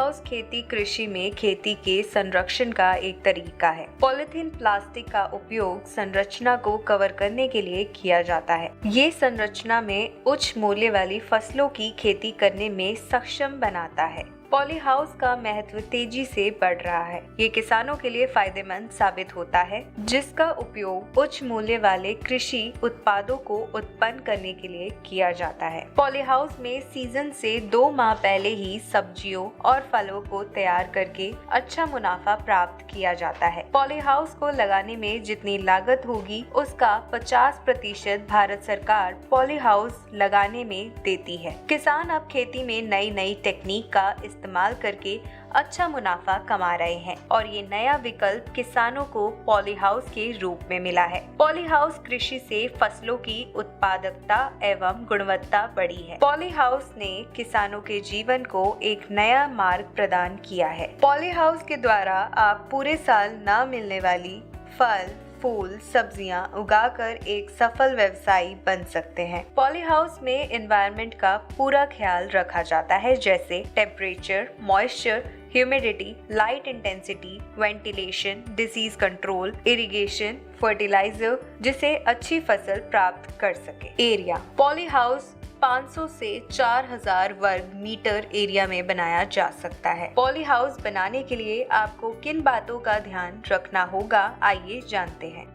Polyhouse खेती कृषि में खेती के संरक्षण का एक तरीका है। पॉलीथीन प्लास्टिक का उपयोग संरचना को कवर करने के लिए किया जाता है। ये संरचना में उच्च मूल्य वाली फसलों की खेती करने में सक्षम बनाता है। पॉलीहाउस का महत्व तेजी से बढ़ रहा है। ये किसानों के लिए फायदेमंद साबित होता है, जिसका उपयोग उच्च मूल्य वाले कृषि उत्पादों को उत्पन्न करने के लिए किया जाता है। पॉलीहाउस में सीजन से 2 माह पहले ही सब्जियों और फलों को तैयार करके अच्छा मुनाफा प्राप्त किया जाता है। पॉलीहाउस को लगाने में जितनी लागत होगी, उसका 50% भारत सरकार पॉलीहाउस लगाने में देती है। किसान अब खेती में नई नई टेक्निक का इस्तेमाल करके अच्छा मुनाफा कमा रहे हैं और ये नया विकल्प किसानों को पॉलीहाउस के रूप में मिला है। पॉलीहाउस कृषि से फसलों की उत्पादकता एवं गुणवत्ता बढ़ी है। पॉलीहाउस ने किसानों के जीवन को एक नया मार्ग प्रदान किया है। पॉलीहाउस के द्वारा आप पूरे साल न मिलने वाली फल, फूल, सब्जियां उगाकर एक सफल व्यवसायी बन सकते हैं। पॉलीहाउस में एनवायरनमेंट का पूरा ख्याल रखा जाता है, जैसे temperature, moisture, humidity, light intensity, ventilation, disease control, irrigation, fertiliser, जिससे अच्छी फसल प्राप्त कर सके। एरिया पॉलीहाउस 500 से 4000 वर्ग मीटर एरिया में बनाया जा सकता है। पॉलीहाउस बनाने के लिए आपको किन बातों का ध्यान रखना होगा, आइए जानते हैं।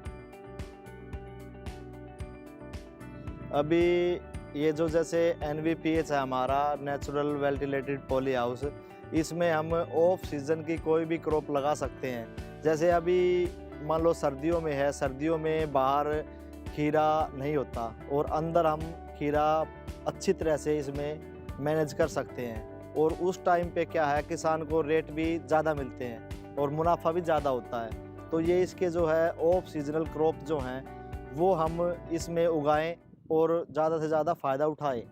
अभी ये जो जैसे NVPH है हमारा, नेचुरल वेंटिलेटेड पॉली हाउस, इसमें हम ऑफ सीजन की कोई भी क्रॉप लगा सकते हैं। जैसे अभी मान लो सर्दियों में है, सर्दियों में बाहर खीरा नहीं होता और अंदर हम खीरा अच्छी तरह से इसमें मैनेज कर सकते हैं और उस टाइम पे क्या है, किसान को रेट भी ज़्यादा मिलते हैं और मुनाफा भी ज़्यादा होता है। तो ये इसके जो है ऑफ सीजनल क्रॉप जो हैं वो हम इसमें उगाएं और ज़्यादा से ज़्यादा फ़ायदा उठाएं।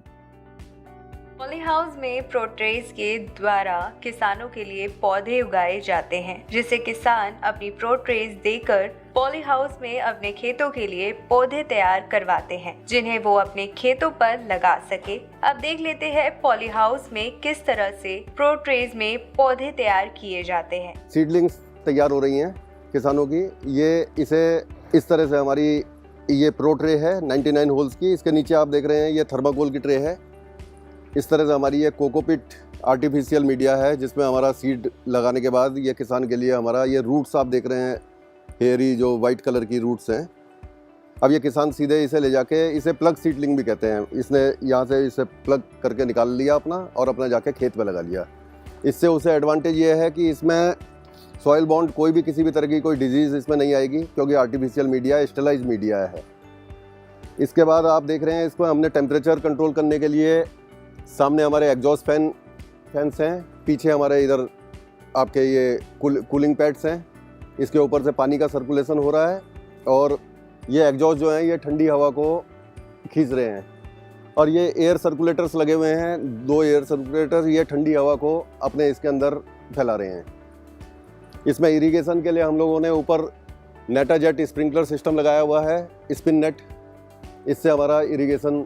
पॉलीहाउस में प्रोट्रेस के द्वारा किसानों के लिए पौधे उगाए जाते हैं, जिसे किसान अपनी प्रोट्रेस देकर पॉलीहाउस में अपने खेतों के लिए पौधे तैयार करवाते हैं, जिन्हें वो अपने खेतों पर लगा सके। अब देख लेते हैं पॉलीहाउस में किस तरह से प्रोट्रेस में पौधे तैयार किए जाते हैं। सीडलिंग्स तैयार हो रही हैं किसानों की। ये इसे इस तरह से हमारी ये प्रो ट्रे है 99 होल्स की। इसके नीचे आप देख रहे हैं ये थर्माकोल की ट्रे है। इस तरह से हमारी ये कोकोपिट आर्टिफिशियल मीडिया है, जिसमें हमारा सीड लगाने के बाद ये किसान के लिए हमारा ये रूट्स आप देख रहे हैं, हेयरी जो वाइट कलर की रूट्स हैं। अब ये किसान सीधे इसे ले जाके, इसे प्लग सीडलिंग भी कहते हैं, इसने यहाँ से इसे प्लग करके निकाल लिया अपना और अपना जाके खेत में लगा लिया। इससे उसे एडवांटेज ये है कि इसमें सॉइल बॉन्ड कोई भी किसी भी तरह की कोई डिजीज़ इसमें नहीं आएगी, क्योंकि आर्टिफिशियल मीडिया स्टेलाइज मीडिया है। इसके बाद आप देख रहे हैं इसको हमने टेम्परेचर कंट्रोल करने के लिए सामने हमारे एग्जॉस्ट फैंस हैं, पीछे हमारे इधर आपके ये कूलिंग पैड्स हैं। इसके ऊपर से पानी का सर्कुलेशन हो रहा है और ये एग्जॉस्ट जो हैं ये ठंडी हवा को खींच रहे हैं और ये एयर सर्कुलेटर्स लगे हुए हैं, 2 एयर सर्कुलेटर, ये ठंडी हवा को अपने इसके अंदर फैला रहे हैं। इसमें इरिगेशन के लिए हम लोगों ने ऊपर नेटाजेट स्प्रिंकलर सिस्टम लगाया हुआ है, स्पिन नेट। इससे हमारा इरिगेशन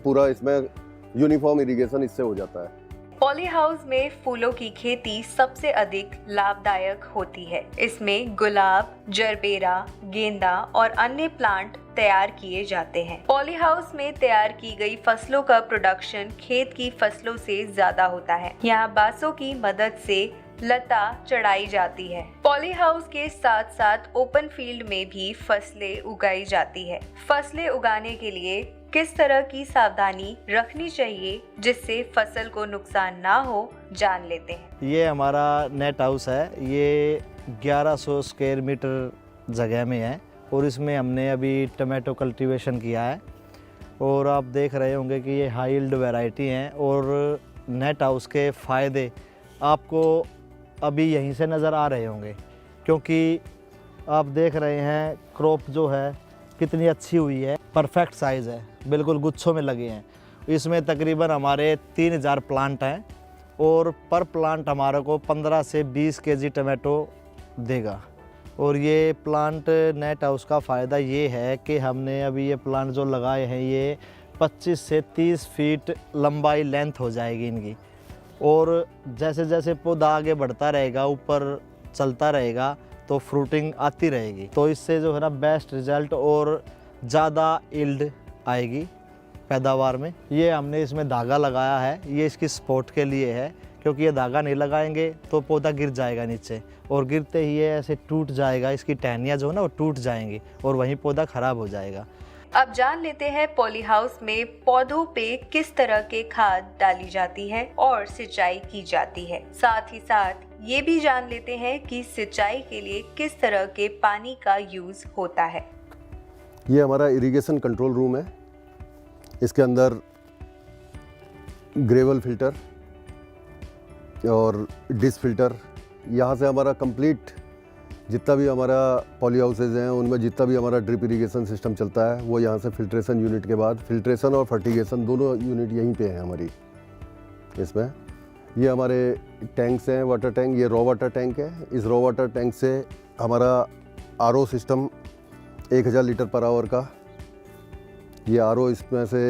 पूरा इसमें यूनिफॉर्म इरिगेशन इससे हो जाता है। पॉलीहाउस में फूलों की खेती सबसे अधिक लाभदायक होती है। इसमें गुलाब, जरबेरा, गेंदा और अन्य प्लांट तैयार किए जाते हैं। पॉलीहाउस में तैयार की गई फसलों का प्रोडक्शन खेत की फसलों से ज्यादा होता है। यहाँ बांसों की मदद से लता चढ़ाई जाती है। पॉलीहाउस के साथ साथ ओपन फील्ड में भी फसलें उगाई जाती है। फसलें उगाने के लिए किस तरह की सावधानी रखनी चाहिए जिससे फसल को नुकसान ना हो, जान लेते हैं। ये हमारा नेट हाउस है, ये 1100 स्क्वायर मीटर जगह में है और इसमें हमने अभी टमाटो कल्टीवेशन किया है और आप देख रहे होंगे कि ये हाई यील्ड वैरायटी हैं और नेट हाउस के फ़ायदे आपको अभी यहीं से नज़र आ रहे होंगे, क्योंकि आप देख रहे हैं क्रॉप जो है कितनी अच्छी हुई है, परफेक्ट साइज़ है, बिल्कुल गुच्छों में लगे हैं। इसमें तकरीबन हमारे 3000 प्लांट हैं और पर प्लांट हमारे को 15 से 20 केजी टमाटो देगा। और ये प्लांट नेट हाउस का फ़ायदा ये है कि हमने अभी ये प्लांट जो लगाए हैं ये 25 से 30 फीट लंबाई लेंथ हो जाएगी इनकी। और जैसे जैसे पौधा आगे बढ़ता रहेगा, ऊपर चलता रहेगा, तो फ्रूटिंग आती रहेगी। तो इससे जो है ना बेस्ट रिजल्ट और ज़्यादा यील्ड आएगी पैदावार में। ये हमने इसमें धागा लगाया है, ये इसकी सपोर्ट के लिए है, क्योंकि ये धागा नहीं लगाएंगे तो पौधा गिर जाएगा नीचे, और गिरते ही ये ऐसे टूट जाएगा, इसकी टहनियाँ जो है ना वो टूट जाएंगी और वहीं पौधा खराब हो जाएगा। अब जान लेते हैं पॉली हाउस में पौधों पे किस तरह के खाद डाली जाती है और सिंचाई की जाती है। साथ ही साथ ये भी जान लेते हैं कि सिंचाई के लिए किस तरह के पानी का यूज होता है। ये हमारा इरिगेशन कंट्रोल रूम है। इसके अंदर ग्रेवल फिल्टर और डिस फिल्टर, यहाँ से हमारा कंप्लीट जितना भी हमारा पॉली हाउसेज हैं उनमें जितना भी हमारा ड्रिप इरिगेशन सिस्टम चलता है वो यहाँ से फिल्ट्रेशन यूनिट के बाद, फिल्ट्रेशन और फर्टिगेशन दोनों यूनिट यहीं पे हैं हमारी। इसमें ये हमारे टैंक्स हैं, वाटर टैंक, ये रॉ वाटर टैंक है। इस रॉ वाटर टैंक से हमारा RO system 1000 litre per hour का, ये आरओ इसमें से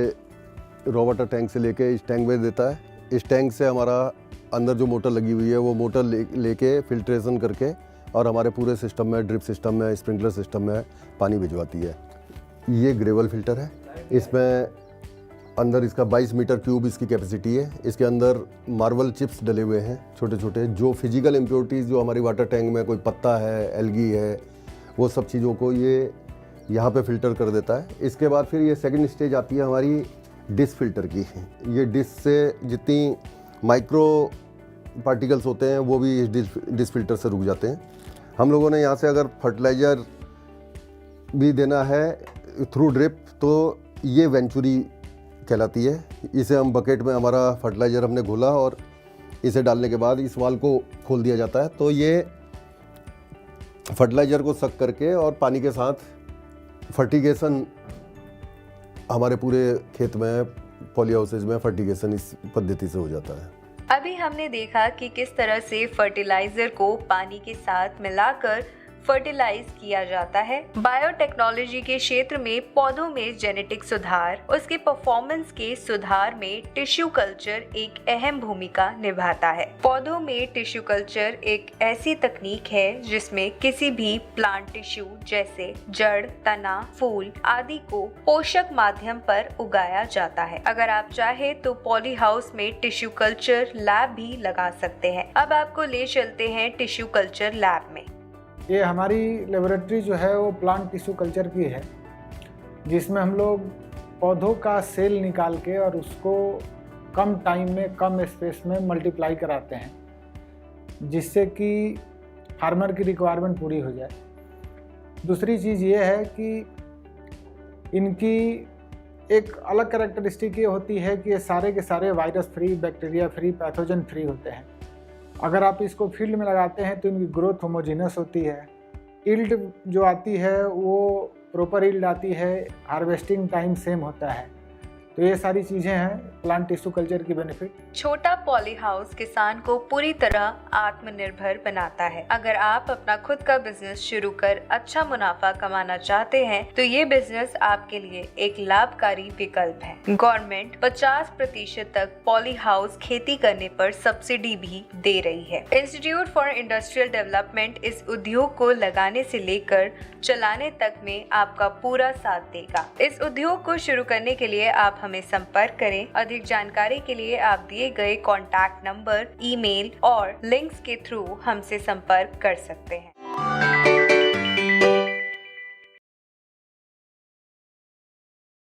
रॉ वाटर टैंक से लेके इस टैंक में देता है। इस टैंक से हमारा अंदर जो मोटर लगी हुई है वो मोटर लेके फिल्ट्रेशन करके और हमारे पूरे सिस्टम में, ड्रिप सिस्टम में, स्प्रिंकलर सिस्टम में पानी भिजवाती है। ये ग्रेवल फिल्टर है। इसमें अंदर इसका 22 मीटर क्यूब इसकी कैपेसिटी है। इसके अंदर मार्बल चिप्स डले हुए हैं छोटे छोटे, जो फिजिकल इम्प्योरिटीज़ जो हमारी वाटर टैंक में कोई पत्ता है, एल्गी है, वो सब चीज़ों को ये यहाँ पे फिल्टर कर देता है। इसके बाद फिर ये सेकंड स्टेज आती है हमारी डिस फिल्टर की। ये डिस से जितनी माइक्रो पार्टिकल्स होते हैं वो भी इस डिस फिल्टर से रुक जाते हैं। हम लोगों ने यहाँ से अगर फर्टिलाइज़र भी देना है थ्रू ड्रिप तो ये वेंचुरी कहलाती है। इसे हम बकेट में, हमारा फर्टिलाइज़र हमने घोला और इसे डालने के बाद इस वाल को खोल दिया जाता है, तो ये फर्टिलाइज़र को सक करके और पानी के साथ फर्टिगेशन हमारे पूरे खेत में, पॉली हाउसेज में फर्टिगेशन इस पद्धति से हो जाता है। अभी हमने देखा कि किस तरह से फर्टिलाइजर को पानी के साथ मिलाकर फर्टिलाइज किया जाता है। बायोटेक्नोलॉजी के क्षेत्र में पौधों में जेनेटिक सुधार, उसके परफॉर्मेंस के सुधार में टिश्यू कल्चर एक अहम भूमिका निभाता है। पौधों में टिश्यू कल्चर एक ऐसी तकनीक है जिसमें किसी भी प्लांट टिश्यू जैसे जड़, तना, फूल आदि को पोषक माध्यम पर उगाया जाता है। अगर आप चाहे तो पॉली हाउस में टिश्यू कल्चर लैब भी लगा सकते हैं। अब आपको ले चलते हैं टिश्यू कल्चर लैब में। ये हमारी लेबोरेटरी जो है वो प्लांट टिश्यू कल्चर की है, जिसमें हम लोग पौधों का सेल निकाल के और उसको कम टाइम में, कम स्पेस में मल्टीप्लाई कराते हैं, जिससे कि फार्मर की रिक्वायरमेंट पूरी हो जाए। दूसरी चीज़ ये है कि इनकी एक अलग कैरेक्टरिस्टिक ये होती है कि ये सारे के सारे virus free, bacteria free, pathogen free होते हैं। अगर आप इसको फील्ड में लगाते हैं तो इनकी ग्रोथ होमोजेनस होती है, यील्ड जो आती है वो प्रॉपर यील्ड आती है, हार्वेस्टिंग टाइम सेम होता है। तो ये सारी चीज़ें हैं प्लांट टिश्यू कल्चर की बेनिफिट। छोटा पॉली हाउस किसान को पूरी तरह आत्मनिर्भर बनाता है। अगर आप अपना खुद का बिजनेस शुरू कर अच्छा मुनाफा कमाना चाहते हैं तो ये बिजनेस आपके लिए एक लाभकारी विकल्प है। गवर्नमेंट 50% तक पॉली हाउस खेती करने पर सब्सिडी भी दे रही है। इंस्टीट्यूट फॉर इंडस्ट्रियल डेवलपमेंट इस उद्योग को लगाने से लेकर चलाने तक में आपका पूरा साथ देगा। इस उद्योग को शुरू करने के लिए आप हमें संपर्क करें। अधिक जानकारी के लिए आप दिए गए कॉन्टैक्ट नंबर, ईमेल और लिंक्स के थ्रू हमसे संपर्क कर सकते हैं।